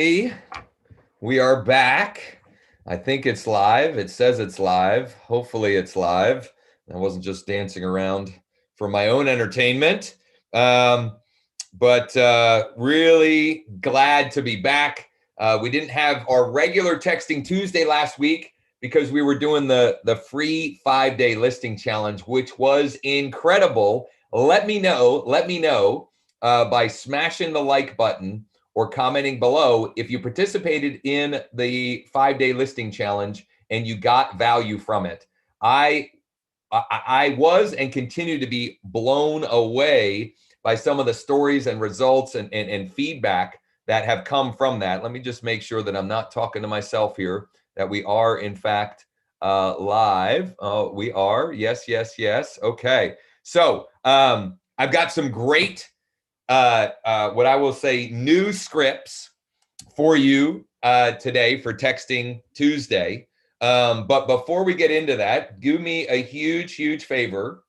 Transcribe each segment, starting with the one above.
Hey, we are back. I think it's live. It says it's live. Hopefully it's live. I wasn't just dancing around for my own entertainment. But really glad to be back. We didn't have our regular Texting Tuesday last week because we were doing the free 5-day listing challenge, which was incredible. Let me know by smashing the like button or commenting below if you participated in the 5-day listing challenge and you got value from it. I was and continue to be blown away by some of the stories and results and feedback that have come from that. Let me just make sure that I'm not talking to myself here, that we are in fact live. Oh, we are. Yes. Okay. So I've got some great what I will say new scripts for you today for Texting Tuesday. But before we get into that, do me a huge favor.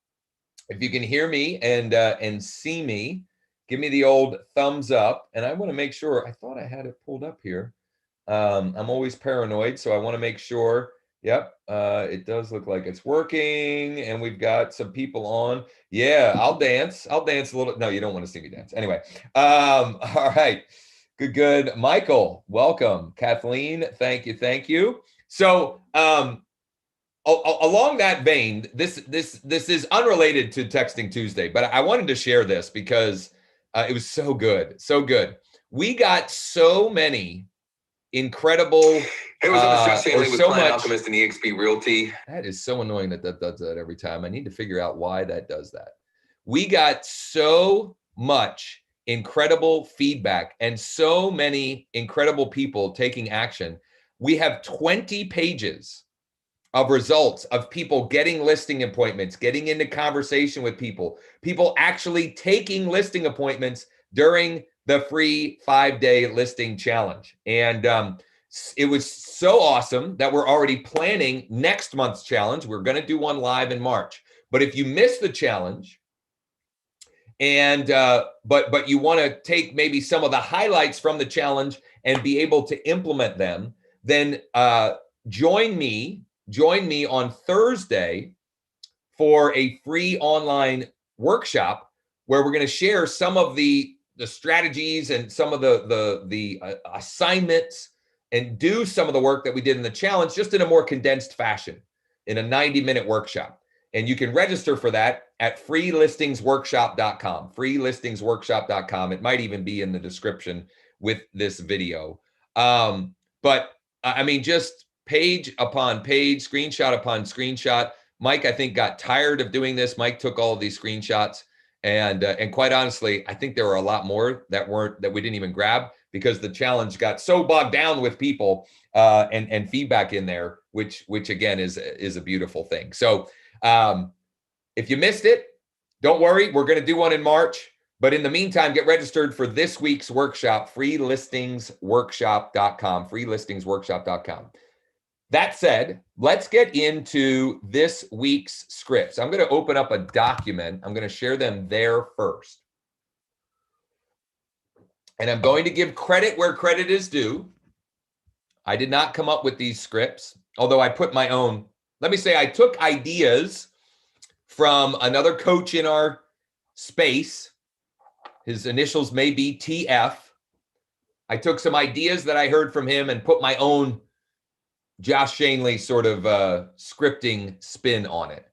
If you can hear me and see me, give me the old thumbs up. And I want to make sure, I thought I had it pulled up here. I'm always paranoid, so I want to make sure. Yep, it does look like it's working, and we've got some people on. Yeah, I'll dance a little. No, you don't want to see me dance. Anyway, all right, good. Michael, welcome. Kathleen, thank you. So, along that vein, this is unrelated to Texting Tuesday, but I wanted to share this because it was so good. We got so many incredible. Hey, what's up? It's Josh Schoenly with so Client much, Alchemist and eXp Realty. That is so annoying that does that every time. I need to figure out why that does that. We got so much incredible feedback and so many incredible people taking action. We have 20 pages of results of people getting listing appointments, getting into conversation with people actually taking listing appointments during the free 5-day listing challenge. And it was so awesome that we're already planning next month's challenge. We're going to do one live in March. But if you miss the challenge, and but you want to take maybe some of the highlights from the challenge and be able to implement them, then join me on Thursday for a free online workshop where we're going to share some of the strategies and some of the assignments and do some of the work that we did in the challenge just in a more condensed fashion in a 90-minute workshop. And you can register for that at freelistingsworkshop.com, freelistingsworkshop.com. It might even be in the description with this video. But I mean, just page upon page, screenshot upon screenshot. Mike, I think, got tired of doing this. Mike took all of these screenshots. And quite honestly, I think there were a lot more that we didn't even grab because the challenge got so bogged down with people and feedback in there, which again is a beautiful thing. So if you missed it, don't worry. We're going to do one in March. But in the meantime, get registered for this week's workshop, freelistingsworkshop.com, freelistingsworkshop.com. That said, let's get into this week's scripts. I'm going to open up a document. I'm going to share them there first. And I'm going to give credit where credit is due. I did not come up with these scripts, although I put my own. Let me say I took ideas from another coach in our space. His initials may be TF. I took some ideas that I heard from him and put my own Josh Schoenly sort of scripting spin on it.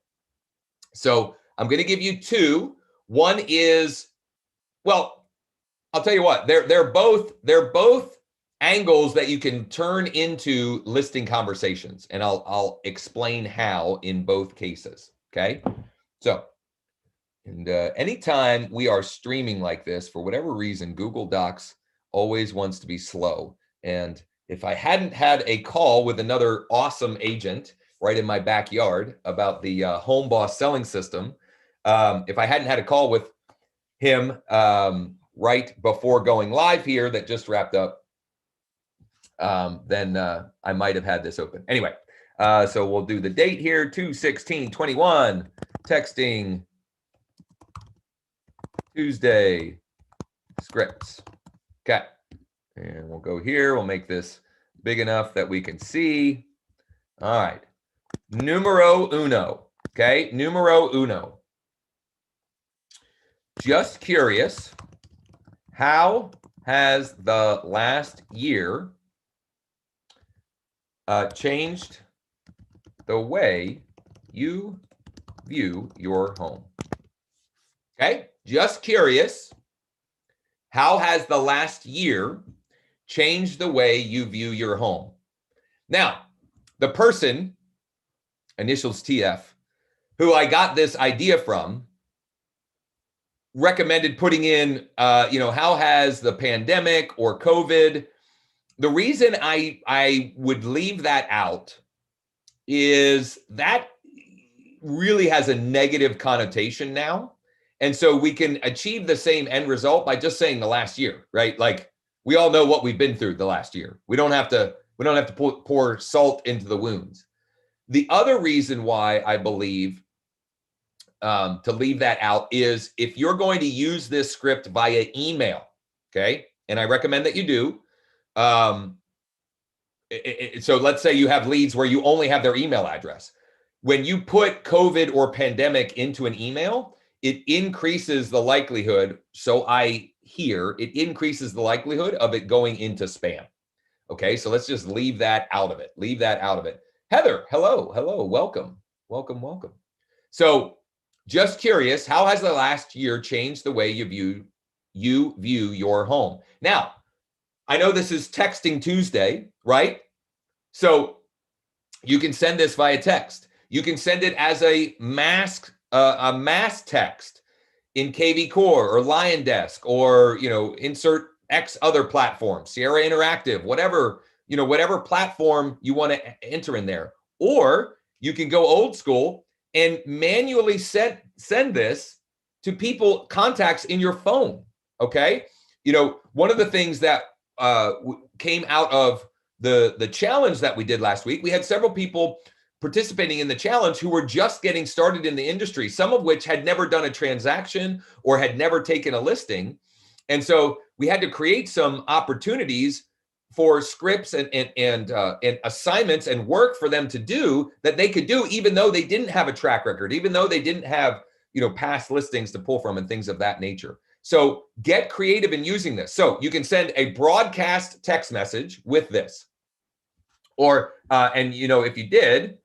So I'm going to give you two. One is, well, I'll tell you what, they're both angles that you can turn into listing conversations, and I'll explain how in both cases. Okay, so and anytime we are streaming like this, for whatever reason, Google Docs always wants to be slow. And if I hadn't had a call with another awesome agent right in my backyard about the home boss selling system, if I hadn't had a call with him right before going live here that just wrapped up, then I might have had this open. Anyway, so we'll do the date here, 2/16/21, Texting Tuesday scripts. Okay, And we'll go here. We'll make this big enough that we can see. All right. Numero uno. Okay. Numero uno. Just curious, how has the last year changed the way you view your home? Okay. Just curious, how has the last year changed the way you view your home? Now, the person, initials TF, who I got this idea from, recommended putting in, how has the pandemic or COVID? The reason I would leave that out is that really has a negative connotation now. And so we can achieve the same end result by just saying the last year, right? Like, we all know what we've been through the last year. We don't have to pour salt into the wounds. The other reason why I believe to leave that out is if you're going to use this script via email, okay? And I recommend that you do. So let's say you have leads where you only have their email address. When you put COVID or pandemic into an email, it increases the likelihood, so I hear, it increases the likelihood of it going into spam. Okay, so let's just leave that out of it. Leave that out of it. Heather, hello, welcome. So just curious, how has the last year changed the way you view your home? Now, I know this is Texting Tuesday, right? So you can send this via text. You can send it as a mass text in KV Core or Lion Desk, or insert X other platform, Sierra Interactive, whatever platform you want to enter in there. Or you can go old school and manually send this to people, contacts in your phone. Okay, one of the things that came out of the challenge that we did last week, we had several people participating in the challenge who were just getting started in the industry, some of which had never done a transaction or had never taken a listing. And so we had to create some opportunities for scripts and assignments and work for them to do that they could do, even though they didn't have a track record, even though they didn't have past listings to pull from and things of that nature. So get creative in using this. So you can send a broadcast text message with this, or if you did,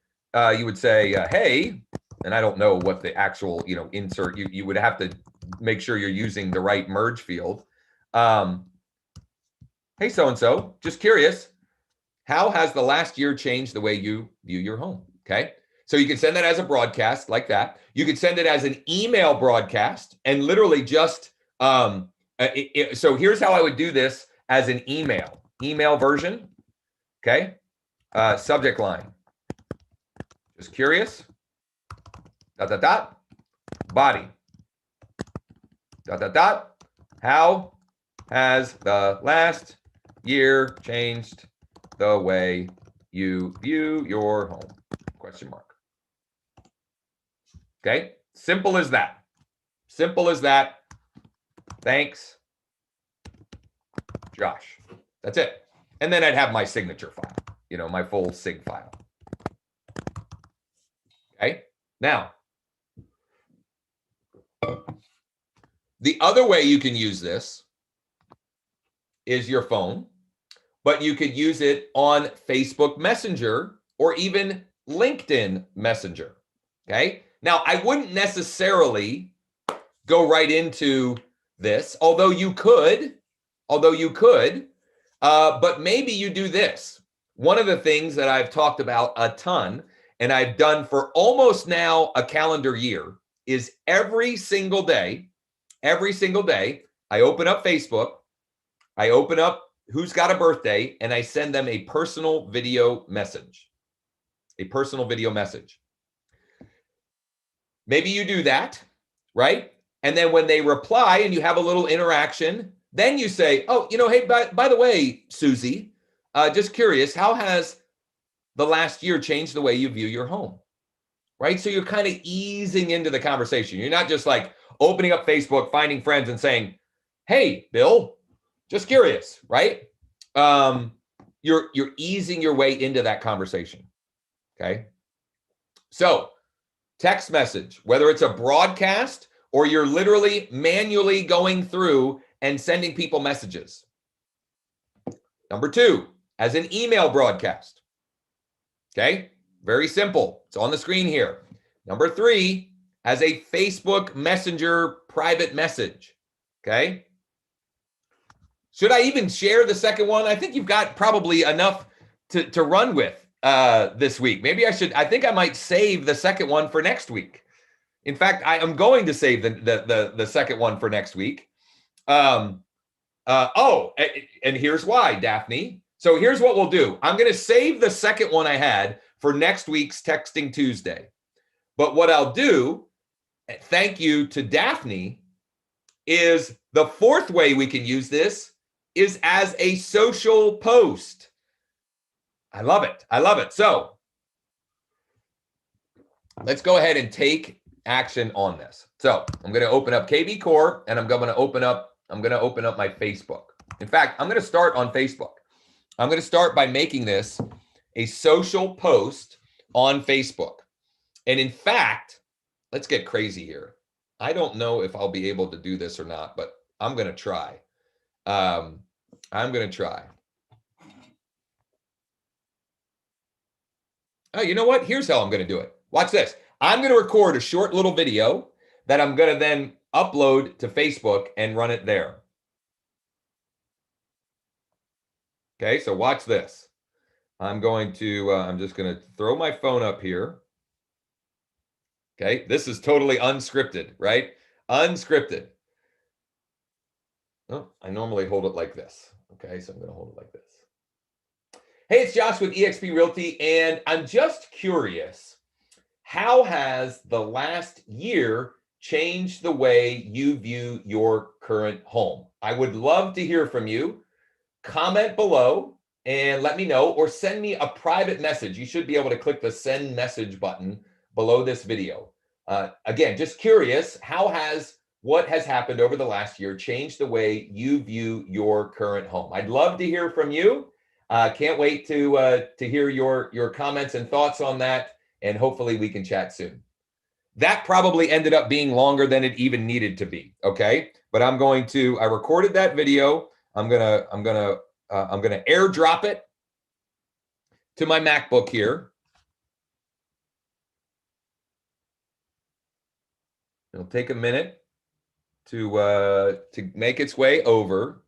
you would say, hey, and I don't know what the actual insert. You would have to make sure you're using the right merge field. Hey, so-and-so, just curious, how has the last year changed the way you view your home? Okay, so you can send that as a broadcast like that. You could send it as an email broadcast and literally just, so here's how I would do this as an email version. Okay, subject line, just curious, ... body, ... how has the last year changed the way you view your home? ? Okay, simple as that. Thanks, Josh. That's it. And then I'd have my signature file, my full sig file. Okay, now, the other way you can use this is your phone, but you could use it on Facebook Messenger or even LinkedIn Messenger. Okay, now I wouldn't necessarily go right into this, although you could, but maybe you do this. One of the things that I've talked about a ton, and I've done for almost now a calendar year, is every single day, I open up Facebook, I open up who's got a birthday, and I send them a personal video message. Maybe you do that, right? And then when they reply and you have a little interaction, then you say, oh, hey, by the way, Susie, just curious, how has the last year changed the way you view your home? Right? So you're kind of easing into the conversation. You're not just like opening up Facebook, finding friends and saying, hey, Bill, just curious, right? you're easing your way into that conversation. Okay. So text message, whether it's a broadcast or you're literally manually going through and sending people messages. Number 2, as an email broadcast. Okay. Very simple. It's on the screen here. Number 3, as a Facebook Messenger private message. Okay. Should I even share the second one? I think you've got probably enough to run with this week. Maybe I should. I think I might save the second one for next week. In fact, I am going to save the second one for next week. And here's why, Daphne. So here's what we'll do. I'm going to save the second one I had for next week's Texting Tuesday. But what I'll do, thank you to Daphne, is the fourth way we can use this is as a social post. I love it. I love it. So let's go ahead and take action on this. So I'm going to open up KB Core and I'm going to open up my Facebook. In fact, I'm going to start on Facebook. I'm going to start by making this a social post on Facebook. And in fact, let's get crazy here. I don't know if I'll be able to do this or not, but I'm going to try. I'm going to try. Oh, you know what? Here's how I'm going to do it. Watch this. I'm going to record a short little video that I'm going to then upload to Facebook and run it there. Okay, so watch this. I'm just going to throw my phone up here. Okay, this is totally unscripted, right? Unscripted. Oh, I normally hold it like this. Okay, so I'm going to hold it like this. Hey, it's Josh with eXp Realty, and I'm just curious, how has the last year changed the way you view your current home? I would love to hear from you. Comment below and let me know, or send me a private message. You should be able to click the send message button below this video. Again, just curious, what has happened over the last year changed the way you view your current home? I'd love to hear from you. Can't wait to hear your comments and thoughts on that, and hopefully we can chat soon. That probably ended up being longer than it even needed to be. Okay, but I recorded that video. I'm gonna airdrop it to my MacBook here. It'll take a minute to make its way over.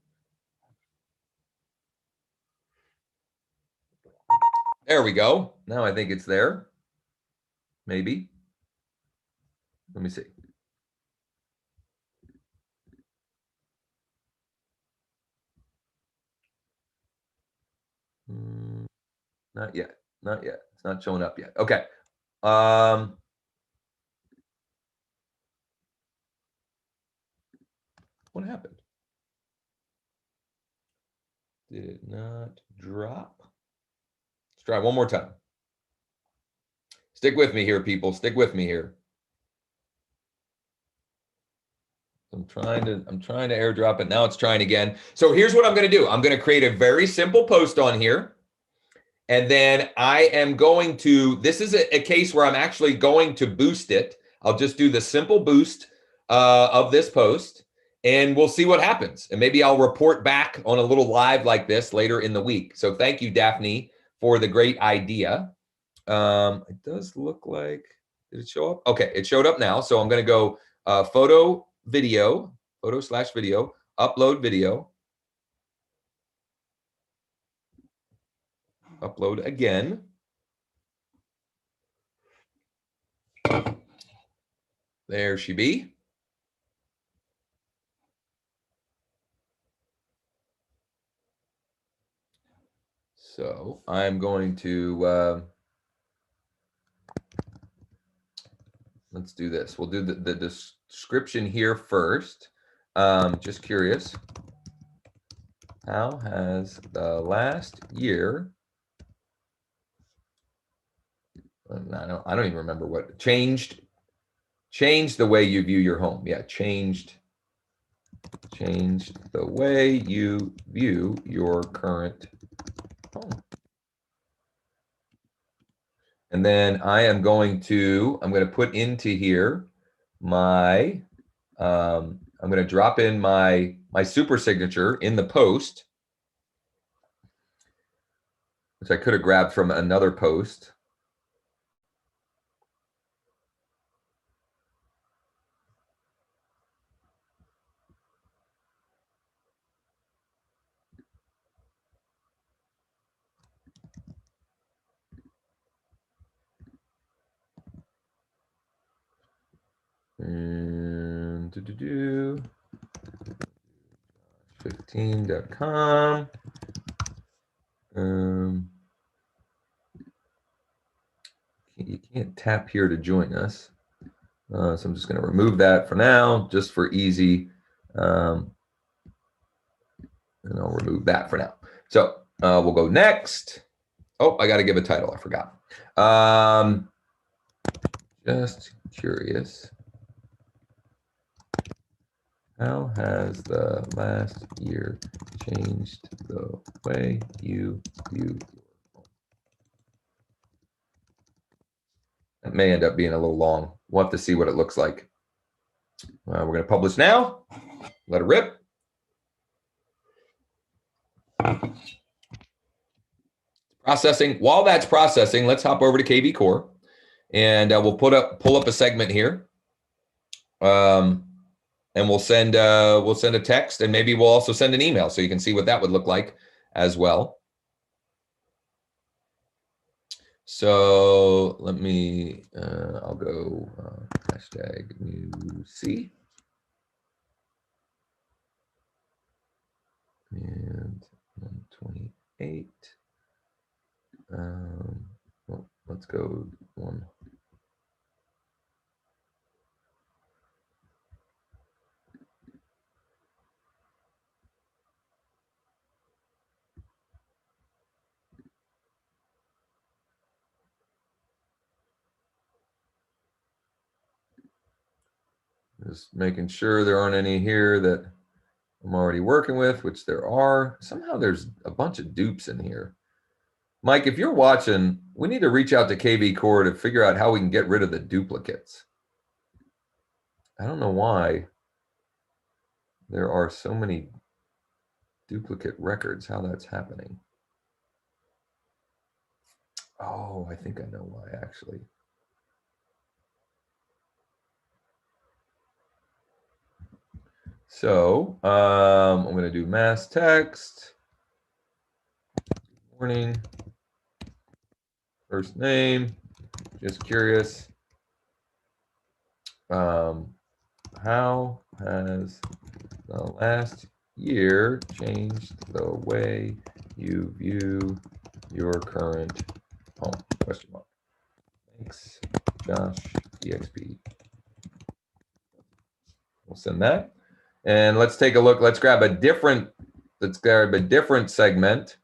There we go. Now I think it's there. Maybe. Let me see. Not yet. Not yet. It's not showing up yet. Okay. What happened? Did it not drop? Let's try one more time. Stick with me here, people. Stick with me here. I'm trying to airdrop it. Now it's trying again. So here's what I'm going to do. I'm going to create a very simple post on here. And then I am going to, this is a case where I'm actually going to boost it. I'll just do the simple boost of this post, and we'll see what happens. And maybe I'll report back on a little live like this later in the week. So thank you, Daphne, for the great idea. It does look like, did it show up? Okay, it showed up now. So I'm going to go photo/video, upload video. Upload again. There she be. So I'm going to, let's do this. We'll do the description here first. Just curious. How has the last year, I don't even remember what changed the way you view your home. Yeah, changed changed the way you view your current home? And then I'm going to put into here my, I'm going to drop in my super signature in the post, which I could have grabbed from another post. And 15.com. You can't tap here to join us. So I'm just going to remove that for now, just for easy. And I'll remove that for now. So we'll go next. Oh, I got to give a title. I forgot. Just curious. How has the last year changed the way you view? That may end up being a little long. We'll have to see what it looks like. We're going to publish now. Let it rip. Processing. While that's processing, let's hop over to KV Core, and we'll pull up a segment here. And we'll send a text, and maybe we'll also send an email so you can see what that would look like as well. So let me, I'll go hashtag new C. And 128. Well, let's go one. Just making sure there aren't any here that I'm already working with, which there are. Somehow there's a bunch of dupes in here. Mike, if you're watching, we need to reach out to KV Core to figure out how we can get rid of the duplicates. I don't know why there are so many duplicate records, how that's happening. Oh, I think I know why, actually. So I'm going to do mass text. Good morning. First name. Just curious. How has the last year changed the way you view your current home? Question mark. Thanks, Josh, EXP. We'll send that. And let's take a look. Let's grab a different segment.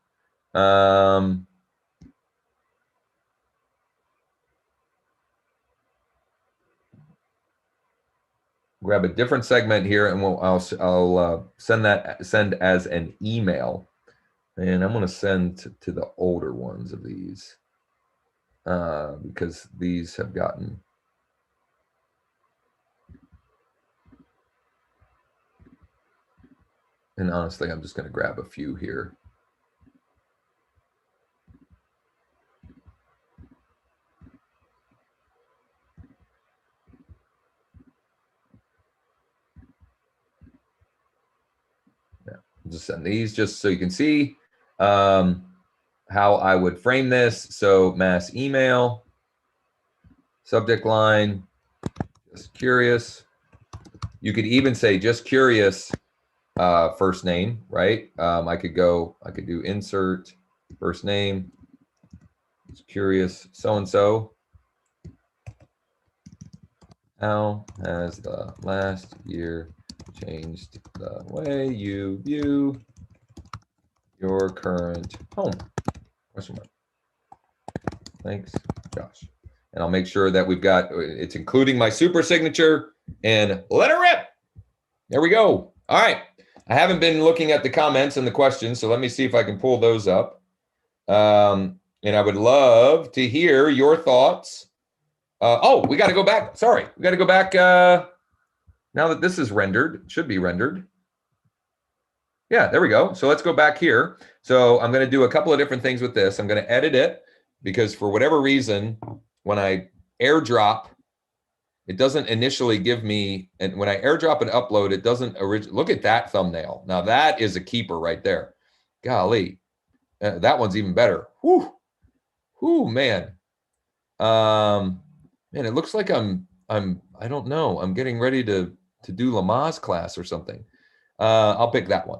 Grab a different segment here, and I'll send as an email. And I'm going to send to the older ones of these because these have gotten. And honestly, I'm just going to grab a few here. Yeah, I'll just send these just so you can see how I would frame this. So mass email, subject line, just curious. You could even say just curious. First name, right? I could do insert first name. Just curious, so-and-so. How has the last year changed the way you view your current home? Question mark. Thanks, Josh. And I'll make sure that we've got, it's including my super signature, and let it rip. There we go. All right. I haven't been looking at the comments and the questions, so let me see if I can pull those up. And I would love to hear your thoughts. Oh, we got to go back. Sorry, we got to go back. Now that this is rendered, it should be rendered. Yeah, there we go. So let's go back here. So I'm going to do a couple of different things with this. I'm going to edit it because for whatever reason, when I airdrop, it doesn't initially give me, and when I airdrop and upload, it doesn't look at that thumbnail. Now that is a keeper right there. Golly, that one's even better. Whew, whew, man. Man, it looks like I don't know. I'm getting ready to do Lamaze class or something. I'll pick that one.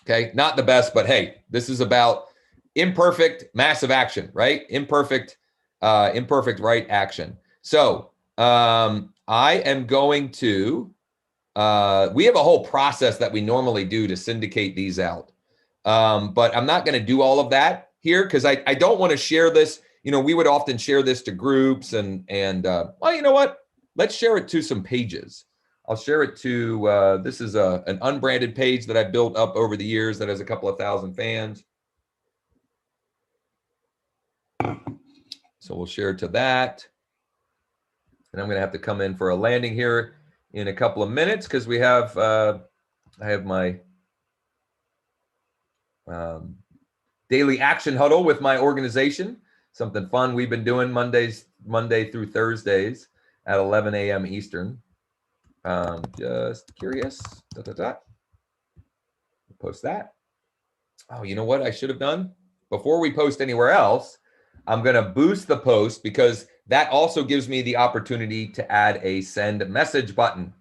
Okay, not the best, but hey, this is about imperfect massive action, right? Imperfect right action. So I am going to we have a whole process that we normally do to syndicate these out. But I'm not going to do all of that here because I don't want to share this. You know, we would often share this to groups and well, you know what? Let's share it to some pages. I'll share it to, this is an unbranded page that I built up over the years that has a couple of thousand fans. So we'll share it to that. And I'm going to have to come in for a landing here in a couple of minutes because we have, I have my daily action huddle with my organization. Something fun we've been doing Monday through Thursdays at 11 a.m. Eastern. Just curious. Post that. Oh, you know what I should have done? Before we post anywhere else, I'm going to boost the post because that also gives me the opportunity to add a send message button.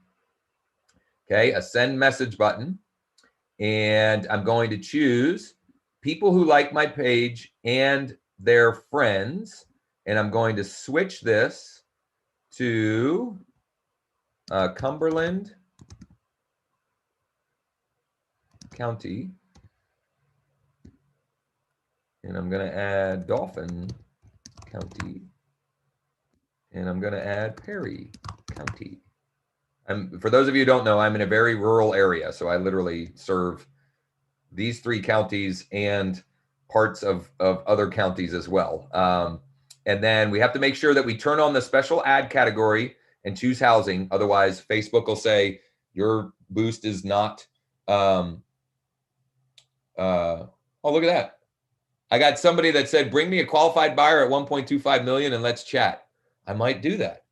Okay, a send message button. And I'm going to choose people who like my page and their friends. And I'm going to switch this to Cumberland County. And I'm going to add Dauphin County. And I'm going to add Perry County. For those of you who don't know, I'm in a very rural area. So I literally serve these 3 counties and parts of other counties as well. And then we have to make sure that we turn on the special ad category and choose housing. Otherwise, Facebook will say your boost is not. Oh, look at that. I got somebody that said, bring me a qualified buyer at 1.25 million and let's chat. I might do that.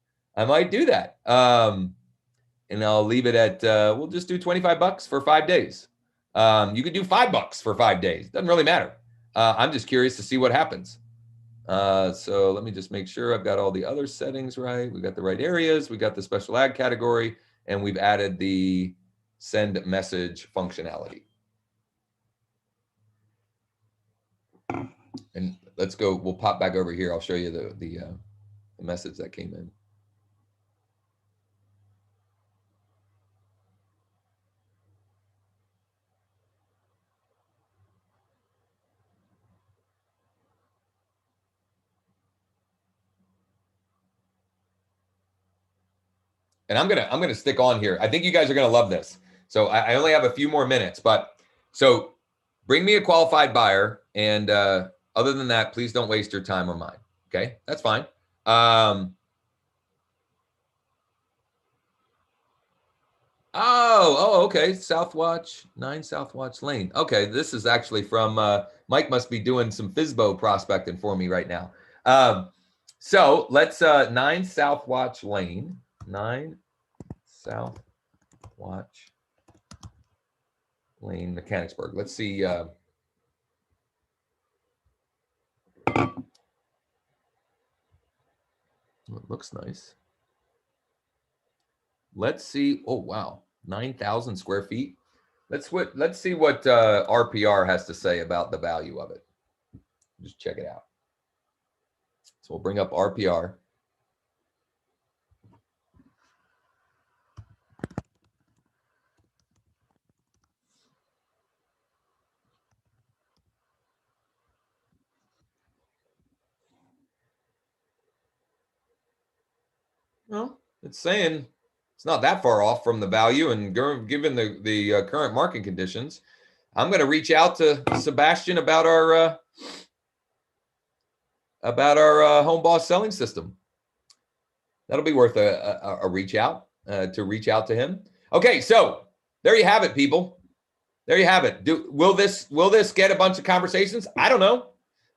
And I'll leave it at, we'll just do 25 bucks for 5 days. You could do $5 for 5 days. Doesn't really matter. I'm just curious to see what happens. So let me just make sure I've got all the other settings right. We got the right areas. We got the special ad category, and we've added the send message functionality. And let's go. We'll pop back over here. I'll show you the message that came in. And I'm gonna stick on here. I think you guys are gonna love this. So I only have a few more minutes, but so bring me a qualified buyer, and other than that, please don't waste your time or mine. Okay, that's fine. Okay. Southwatch 9 Southwatch Lane. Okay, this is actually from Mike. Must be doing some FISBO prospecting for me right now. So let's 9 Southwatch Lane. 9 Southwatch Lane, Mechanicsburg. Let's see. It looks nice. Let's see. Oh wow, 9,000 square feet. Let's see what RPR has to say about the value of it. Just check it out. So we'll bring up RPR. Well, it's saying It's not that far off from the value, and given the current market conditions, I'm going to reach out to Sebastian about our home boss selling system. That'll be worth a reach out to reach out to him. Okay, so there you have it, people. There you have it. Will this get a bunch of conversations? I don't know.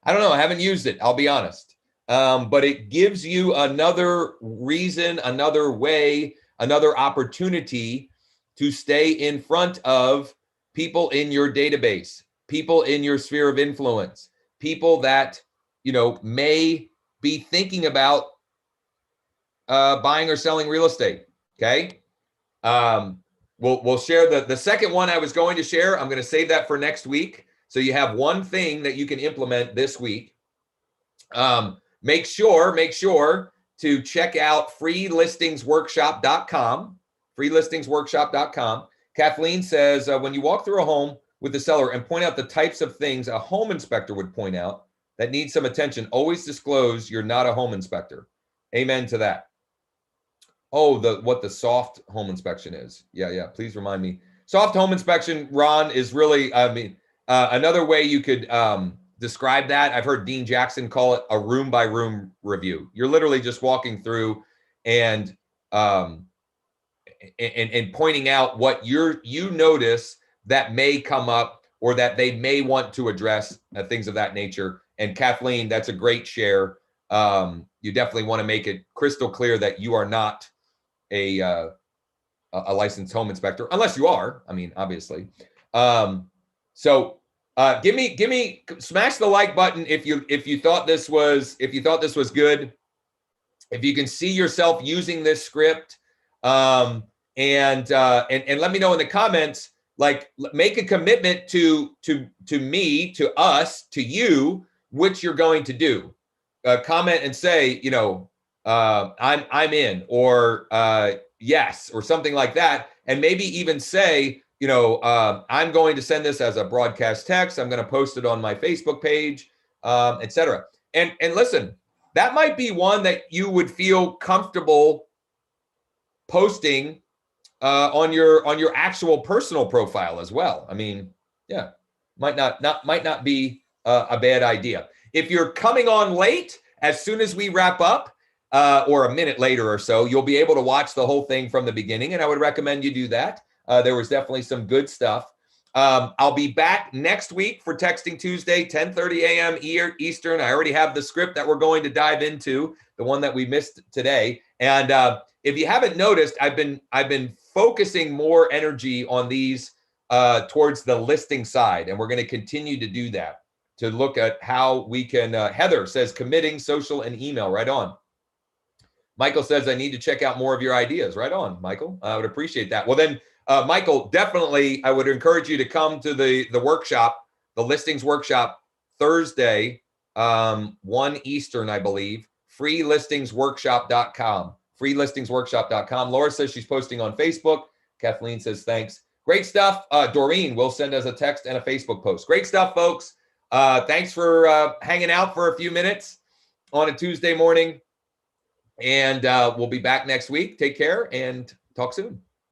I haven't used it. I'll be honest. But it gives you another reason, another way, another opportunity to stay in front of people in your database, people in your sphere of influence, people that, may be thinking about buying or selling real estate. Okay. We'll share the second one I was going to share. I'm going to save that for next week. So you have one thing that you can implement this week. Make sure to check out freelistingsworkshop.com, freelistingsworkshop.com. Kathleen says, when you walk through a home with the seller and point out the types of things a home inspector would point out that need some attention, always disclose you're not a home inspector. Amen to that. Oh, what the soft home inspection is. Yeah. Please remind me. Soft home inspection, Ron, is really, another way you could describe that. I've heard Dean Jackson call it a room by room review. You're literally just walking through and pointing out what you notice that may come up or that they may want to address, things of that nature. And Kathleen, that's a great share. You definitely want to make it crystal clear that you are not a licensed home inspector, unless you are. I mean, obviously. So give me smash the like button if you thought this was good. If you can see yourself using this script, and let me know in the comments. Like, make a commitment to me, to us, to you, which you're going to do. Comment and say, I'm in, or yes, or something like that. And maybe even say, I'm going to send this as a broadcast text. I'm going to post it on my Facebook page, etc. And listen, that might be one that you would feel comfortable posting on your actual personal profile as well. I mean, yeah, might not be a bad idea. If you're coming on late, as soon as we wrap up, or a minute later or so, you'll be able to watch the whole thing from the beginning, and I would recommend you do that. There was definitely some good stuff. I'll be back next week for Texting Tuesday, 10:30 a.m. Eastern. I already have the script that we're going to dive into, the one that we missed today. And if you haven't noticed, I've been focusing more energy on these towards the listing side, and we're going to continue to do that, to look at how we can. Heather says committing social and email. Right on. Michael says I need to check out more of your ideas. Right on, Michael. I would appreciate that. Well, then, Michael, definitely, I would encourage you to come to the workshop, the listings workshop, Thursday, 1 Eastern, I believe. Freelistingsworkshop.com. Freelistingsworkshop.com. Laura says she's posting on Facebook. Kathleen says thanks. Great stuff. Doreen will send us a text and a Facebook post. Great stuff, folks. Thanks for hanging out for a few minutes on a Tuesday morning. And we'll be back next week. Take care and talk soon.